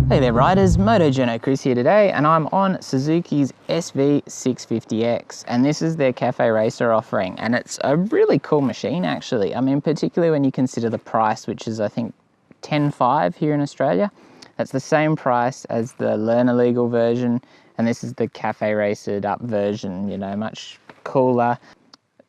Hey there riders, MotoJourno Chris here today, and I'm on Suzuki's SV650X, and this is their Cafe Racer offering, and it's a really cool machine actually. I mean, particularly when you consider the price, which is I think $10,500 here in Australia. That's the same price as the Learner Legal version, and this is the Cafe Racered up version, you know, much cooler.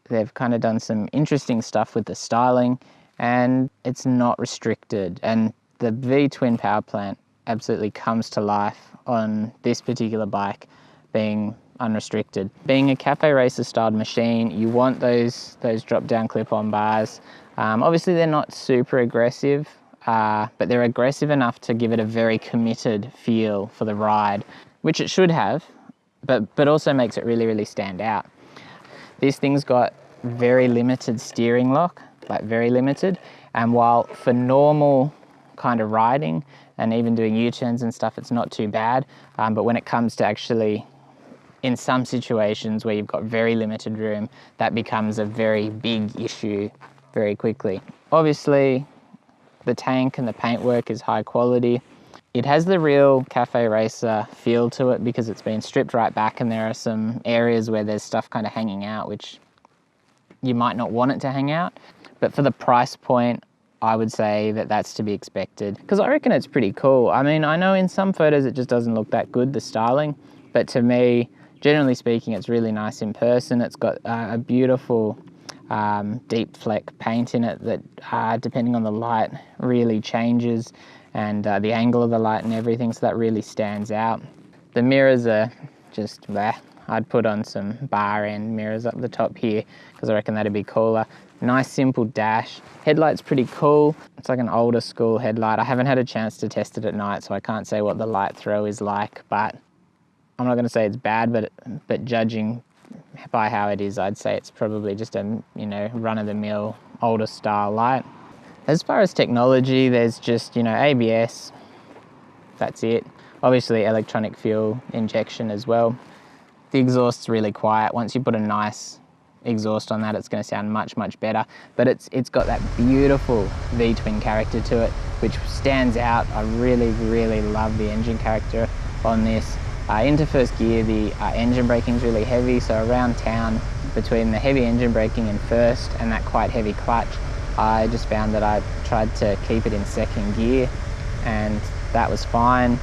They've kind of done some interesting stuff with the styling, and it's not restricted, and the V-twin power plant absolutely comes to life on this particular bike being unrestricted. Being a Cafe Racer styled machine, you want those drop down clip-on bars. Obviously they're not super aggressive, but they're aggressive enough to give it a very committed feel for the ride, which it should have, but also makes it really, really stand out. This thing's got very limited steering lock, like very limited, and while for normal kind of riding and even doing U-turns and stuff, it's not too bad. But when it comes to actually, in some situations where you've got very limited room, that becomes a very big issue very quickly. Obviously, the tank and the paintwork is high quality. It has the real Cafe Racer feel to it because it's been stripped right back, and there are some areas where there's stuff kind of hanging out, which you might not want it to hang out. But for the price point, I would say that that's to be expected, because I reckon it's pretty cool. I mean, I know in some photos it just doesn't look that good, the styling, but to me, generally speaking, it's really nice in person. It's got a beautiful deep Fleck paint in it that, depending on the light, really changes, and the angle of the light and everything, so that really stands out. The mirrors are just bleh. I'd put on some bar end mirrors up the top here, because I reckon that'd be cooler. Nice simple dash. Headlight's pretty cool. It's like an older school headlight. I haven't had a chance to test it at night, so I can't say what the light throw is like, but I'm not gonna say it's bad, but judging by how it is, I'd say it's probably just a, you know, run-of-the-mill, older style light. As far as technology, there's just, you know, ABS, that's it. Obviously electronic fuel injection as well. The exhaust's really quiet. Once you put a nice exhaust on that, it's going to sound much, much better. But it's got that beautiful V-twin character to it, which stands out. I really, really love the engine character on this. Into first gear, the engine braking is really heavy, so around town, between the heavy engine braking in first and that quite heavy clutch, I just found that I tried to keep it in second gear, and that was fine.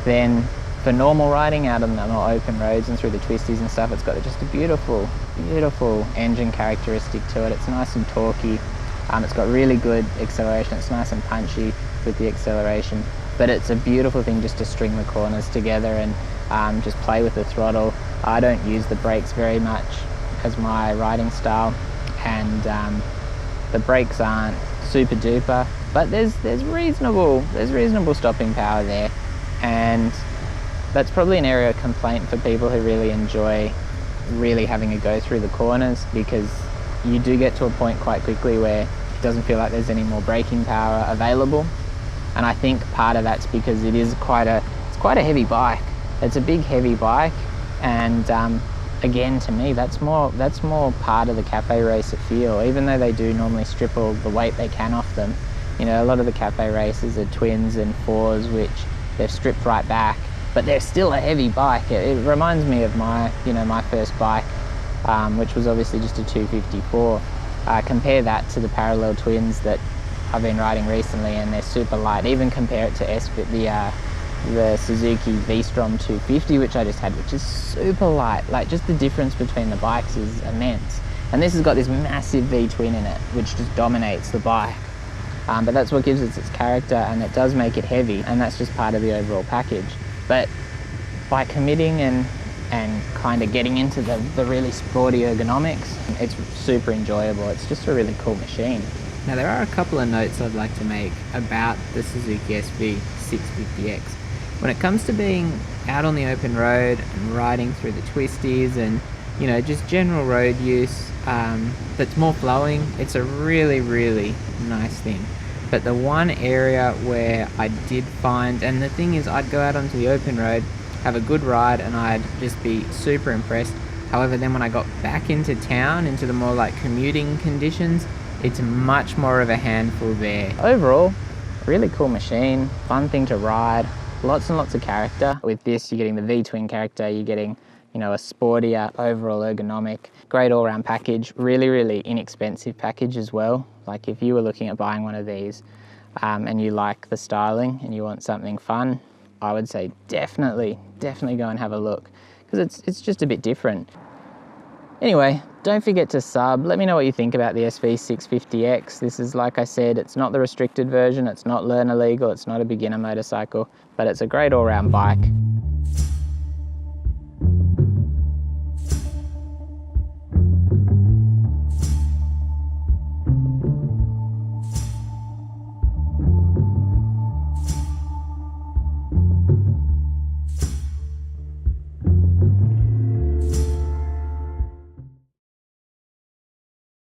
Then for normal riding out on the more open roads and through the twisties and stuff, it's got just a beautiful, beautiful engine characteristic to it. It's nice and torquey. It's got really good acceleration. It's nice and punchy with the acceleration, but it's a beautiful thing just to string the corners together and just play with the throttle. I don't use the brakes very much as my riding style, and the brakes aren't super duper, but there's reasonable stopping power there, and that's probably an area of complaint for people who really enjoy really having a go through the corners, because you do get to a point quite quickly where it doesn't feel like there's any more braking power available. And I think part of that's because it's quite a heavy bike. It's a big heavy bike, and again, to me, that's more part of the Cafe Racer feel. Even though they do normally strip all the weight they can off them, you know, a lot of the Cafe Racers are twins and fours, which they've stripped right back, but they're still a heavy bike. It reminds me of my first bike, which was obviously just a 254. Compare that to the parallel twins that I've been riding recently, and they're super light. Even compare it to the Suzuki V-Strom 250, which I just had, which is super light. Like, just the difference between the bikes is immense. And this has got this massive V-twin in it, which just dominates the bike. But that's what gives it its character, and it does make it heavy, and that's just part of the overall package. But by committing and kind of getting into the really sporty ergonomics, it's super enjoyable. It's just a really cool machine. Now, there are a couple of notes I'd like to make about the Suzuki SV650X. When it comes to being out on the open road and riding through the twisties and, you know, just general road use that's more flowing, it's a really, really nice thing. But the one area where I did find, and the thing is, I'd go out onto the open road, have a good ride, and I'd just be super impressed. However, then when I got back into town, into the more like commuting conditions, it's much more of a handful there. Overall, really cool machine, fun thing to ride. Lots and lots of character. With this, you're getting the V-twin character, you're getting, you know, a sportier overall ergonomic, great all-round package, really, really inexpensive package as well. Like if you were looking at buying one of these and you like the styling and you want something fun, I would say definitely go and have a look, because it's just a bit different. Anyway, don't forget to sub. Let me know what you think about the SV650X. This is, like I said, it's not the restricted version, it's not learner legal, it's not a beginner motorcycle, but it's a great all-round bike.